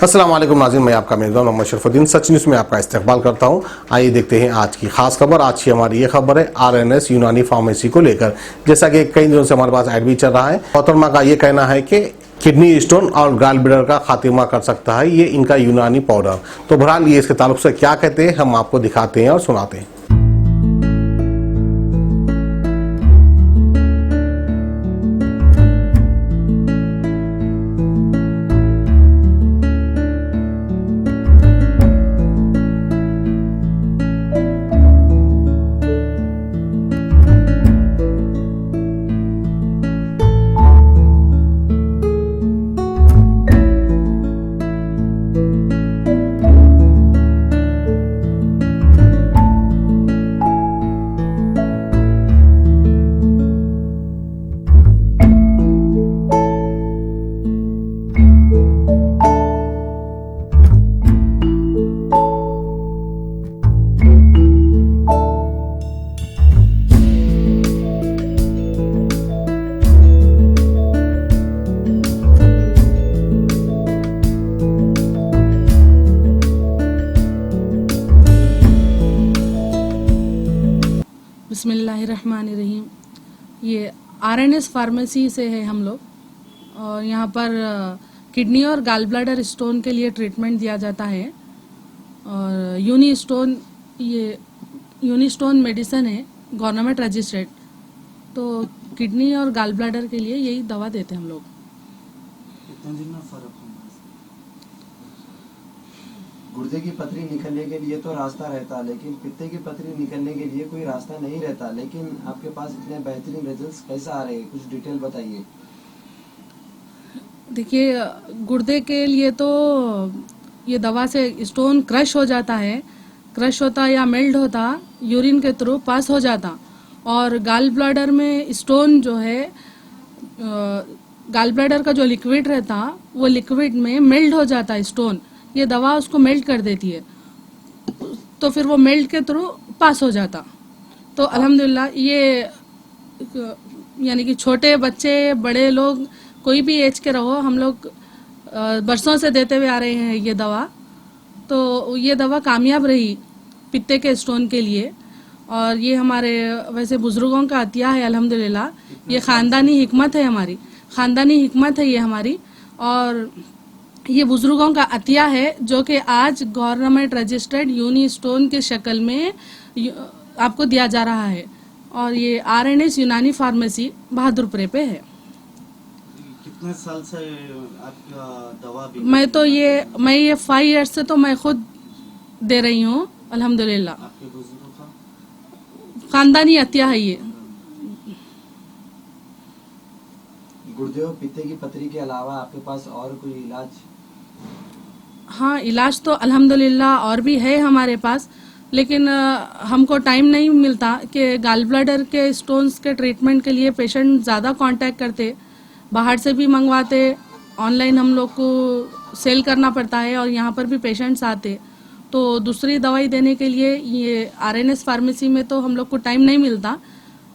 अस्सलाम वालेकुम नाज़रीन, मैं आपका मेज़बान मोहम्मद शरफुद्दीन सच न्यूज़ में आपका इस्तकबाल करता हूं। आइए देखते हैं आज की खास खबर। आज की हमारी ये खबर है आरएनएस यूनानी फार्मेसी को लेकर। जैसा कि कई दिनों से हमारे पास ऐड भी चल रहा है, मोहतरमा का ये कहना है कि किडनी स्टोन और गॉल ब्लैडर का खात्मा कर सकता है ये इनका यूनानी पाउडर। तो बहरहाल ये इसके ताल्लुक से क्या कहते हैं हम आपको दिखाते हैं और सुनाते हैं। बिस्मिल्लाहिर्रहमानिर्रहीम। ये आरएनएस फार्मेसी से है हम लोग, और यहाँ पर किडनी और गॉल ब्लैडर स्टोन के लिए ट्रीटमेंट दिया जाता है। और यूनी स्टोन मेडिसिन है, गवर्नमेंट रजिस्टर्ड। तो किडनी और गॉल ब्लैडर के लिए यही दवा देते हैं हम लोग। कितने दिन में फर्क होगा? गुर्दे की पथरी निकलने के लिए तो रास्ता रहता, लेकिन पित्ते की पथरी निकलने के लिए कोई रास्ता नहीं रहता। लेकिन आपके पास इतने बेहतरीन रिजल्ट्स कैसे आ रहे हैं, कुछ डिटेल बताइए। देखिए, गुर्दे के लिए तो ये दवा से स्टोन क्रश हो जाता है, क्रश होता या मेल्ट होता, यूरिन के थ्रू पास हो जाता। और गॉल ब्लैडर में स्टोन जो है, गॉल ब्लैडर का जो लिक्विड रहता वो लिक्विड में मेल्ट हो जाता है स्टोन। ये दवा उसको मेल्ट कर देती है, तो फिर वो मेल्ट के थ्रू पास हो जाता। तो अल्हम्दुलिल्लाह ये यानी कि छोटे बच्चे, बड़े लोग, कोई भी एज के रहो, हम लोग बरसों से देते हुए आ रहे हैं ये दवा। तो ये दवा कामयाब रही पित्ते के स्टोन के लिए। और ये हमारे वैसे बुजुर्गों का अतिया है अल्हम्दुलिल्लाह। ये ख़ानदानी हिकमत है, हमारी ख़ानदानी हिकमत है ये हमारी। और ये बुजुर्गों का अतिया है जो कि आज गवर्नमेंट रजिस्टर्ड यूनी स्टोन के शक्ल में आपको दिया जा रहा है। और ये आरएनएस यूनानी फार्मेसी बहादुरपुरे पे है। कितने साल से आपका दवा भी? मैं ये 5 ईयर्स से तो मैं खुद दे रही हूँ अल्हम्दुलिल्लाह। आपके बुजुर्गों का खानदानी अतिया है ये। गुर्दे और पित्ते की पथरी के अलावा आपके पास और कोई इलाज? हाँ, इलाज तो अल्हम्दुलिल्लाह और भी है हमारे पास, लेकिन हमको टाइम नहीं मिलता कि गॉल ब्लैडर के स्टोन्स के ट्रीटमेंट के लिए पेशेंट ज़्यादा कांटेक्ट करते, बाहर से भी मंगवाते, ऑनलाइन हम लोग को सेल करना पड़ता है और यहाँ पर भी पेशेंट्स आते। तो दूसरी दवाई देने के लिए ये आरएनएस फार्मेसी में तो हम लोग को टाइम नहीं मिलता,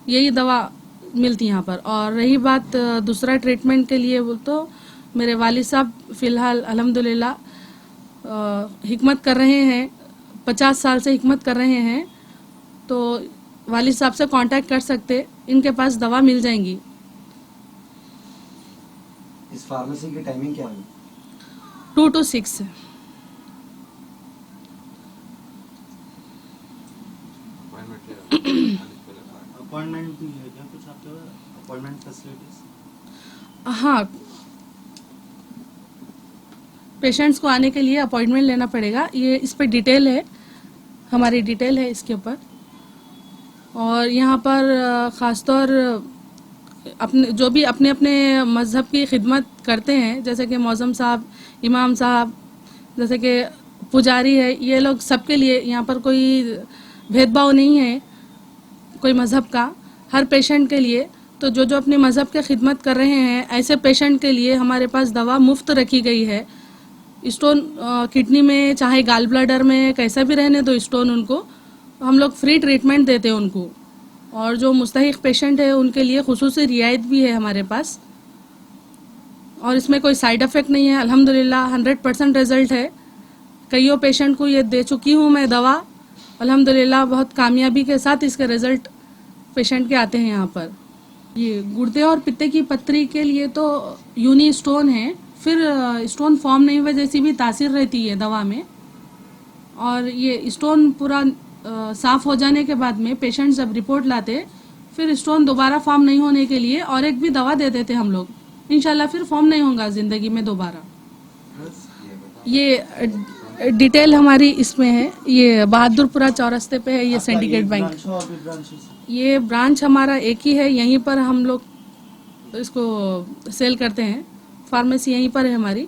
यही दवा मिलती यहाँ पर। और रही बात दूसरा ट्रीटमेंट के लिए, वो तो मेरे वालिद साहब फ़िलहाल अल्हम्दुलिल्लाह हिकमत कर रहे हैं, 50 साल से हिकमत कर रहे हैं। तो वालिद साहब से कांटेक्ट कर सकते, इनके पास दवा मिल जाएंगी। इस फार्मेसी की टाइमिंग क्या है? 2 to 6 है। अपॉइंटमेंट भी है क्या कुछ आपके अपॉइंटमेंट फैसिलिटीज? हाँ, पेशेंट्स को आने के लिए अपॉइंटमेंट लेना पड़ेगा। ये इस पर डिटेल है, हमारी डिटेल है इसके ऊपर। और यहाँ पर ख़ासतौर अपने जो भी अपने अपने मज़हब की खिदमत करते हैं, जैसे कि मौज़म साहब, इमाम साहब, जैसे कि पुजारी है, ये लोग सबके लिए यहाँ पर कोई भेदभाव नहीं है कोई मज़हब का, हर पेशेंट के लिए। तो जो जो अपने मज़हब की खिदमत कर रहे हैं, ऐसे पेशेंट के लिए हमारे पास दवा मुफ्त रखी गई है। स्टोन किडनी में चाहे गॉल ब्लैडर में कैसा भी रहने दो स्टोन, उनको हम लोग फ्री ट्रीटमेंट देते हैं उनको। और जो मुस्तहिक पेशेंट है उनके लिए खुसूसी रियायत भी है हमारे पास। और इसमें कोई साइड इफेक्ट नहीं है। अल्हम्दुलिल्लाह 100% रिजल्ट है। कईयों पेशेंट को ये दे चुकी हूँ मैं दवा, अल्हम्दुलिल्लाह बहुत कामयाबी के साथ इसके रिजल्ट पेशेंट के आते हैं यहाँ पर। ये गुर्दे और पित्ते की पथरी के लिए तो यूनी स्टोन है, फिर स्टोन फॉर्म नहीं हुए जैसी भी तासीर रहती है दवा में। और ये स्टोन पूरा साफ हो जाने के बाद में पेशेंट जब रिपोर्ट लाते, फिर स्टोन दोबारा फॉर्म नहीं होने के लिए और एक भी दवा दे देते हम लोग, इंशाल्लाह फिर फॉर्म नहीं होगा ज़िंदगी में दोबारा। ये डिटेल हमारी इसमें है, ये बहादुरपुरा चौरस्ते पे है ये सिंडिकेट बैंक। ये ब्रांच हमारा एक ही है, यहीं पर हम लोग इसको सेल करते हैं। फार्मेसी यहीं पर है हमारी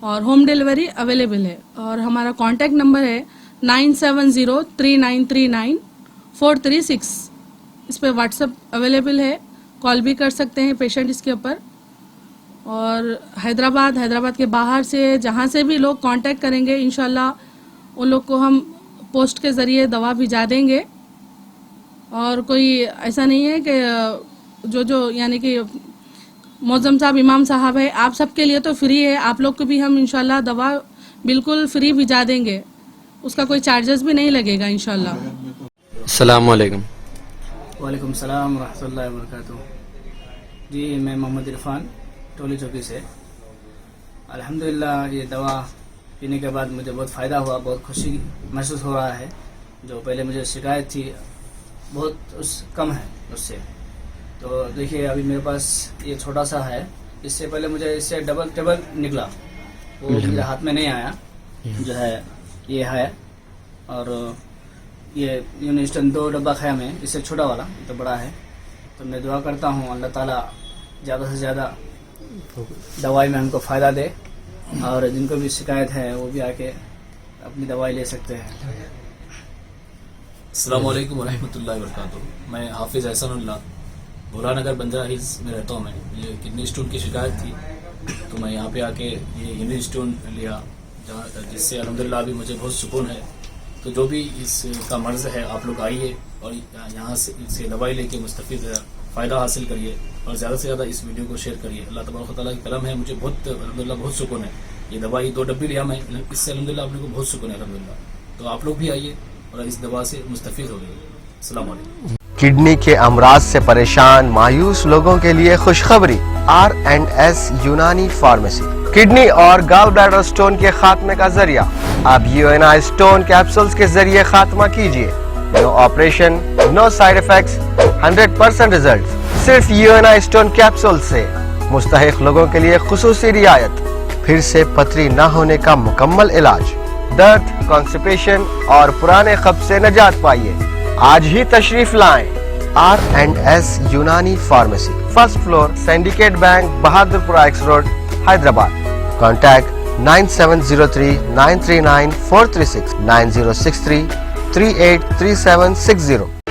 और होम डिलीवरी अवेलेबल है। और हमारा कॉन्टैक्ट नंबर है 9703939436। इस पे व्हाट्सएप अवेलेबल है, कॉल भी कर सकते हैं पेशेंट इसके ऊपर। और हैदराबाद के बाहर से जहाँ से भी लोग कांटेक्ट करेंगे इंशाल्लाह उन लोग को हम पोस्ट के ज़रिए दवा भिजा देंगे। और कोई ऐसा नहीं है कि जो यानी कि मौजम साहब, इमाम साहब है, आप सबके लिए तो फ्री है। आप लोग को भी हम इंशाल्लाह दवा बिल्कुल फ्री भिजा देंगे, उसका कोई चार्जेस भी नहीं लगेगा इंशाल्लाह। अस्सलाम वालेकुम। वालेकुम सलाम रहमतुल्लाहि व बरकातुहू। जी मैं मोहम्मद इरफान टोली चौकी से। अल्हम्दुलिल्लाह ये दवा पीने के बाद मुझे बहुत फ़ायदा हुआ, बहुत खुशी महसूस हो रहा है। जो पहले मुझे शिकायत थी बहुत कम है उससे। तो देखिए अभी मेरे पास ये छोटा सा है, इससे पहले मुझे इससे डबल टेबल निकला, वो मेरे हाथ में नहीं आया। जो है ये है, और ये यूनिस्टन 2 डब्बा खाया मैं, इससे छोटा वाला, ये तो बड़ा है। तो मैं दुआ करता हूँ अल्लाह ताला ज़्यादा से ज़्यादा दवाई में हमको फ़ायदा दे, और जिनको भी शिकायत है वो भी आके अपनी दवाई ले सकते हैं। अस्सलाम वालेकुम वरहमतुल्लाहि वबरकातुहू। मैं हाफिज़ एहसानुल्लाह बुरहानगर बंजारा हिल्स में रहता हूँ। मैं ये किडनी स्टोन की शिकायत थी, तो मैं यहाँ पे आके ये किडनी स्टोन लिया, जिससे अल्हम्दुलिल्लाह अभी मुझे बहुत सुकून है। तो जो भी इसका मर्ज़ है आप लोग आइए और यहाँ से इससे दवाई लेके मुस्तफ़ीद फ़ायदा हासिल करिए, और ज़्यादा से ज़्यादा इस वीडियो को शेयर करिए। अल्लाह तबारक व तआला की करम है, मुझे बहुत अल्हम्दुलिल्लाह बहुत सुकून है। ये दवाई 2 डब्बी लिया मैं, इससे अल्हम्दुलिल्लाह अपने को बहुत सुकून है अल्हम्दुलिल्लाह। तो आप लोग भी आइए और इस दवा से मुस्तफ़ीद हो गए। अस्सलाम वालेकुम। किडनी के अमराज से परेशान मायूस लोगों के लिए खुशखबरी, R&S यूनानी फार्मेसी किडनी और गॉल ब्लैडर स्टोन के खात्मे का जरिया। अब UNI स्टोन कैप्सूल्स के जरिए खात्मा कीजिए। No operation, no side effects, 100% result. सिर्फ UNI स्टोन कैप्सूल से मुस्तहिक लोगों के लिए खुसूसी रियायत। फिर से पथरी न होने का मुकम्मल इलाज। दर्द, कॉन्स्टिपेशन और पुराने कब्ज से निजात पाइए। आज ही तशरीफ लाएं। R&S यूनानी pharmacy, 1st floor, syndicate bank, Bahadurpura X road, Hyderabad. Contact 9703 939 436 9063 383760।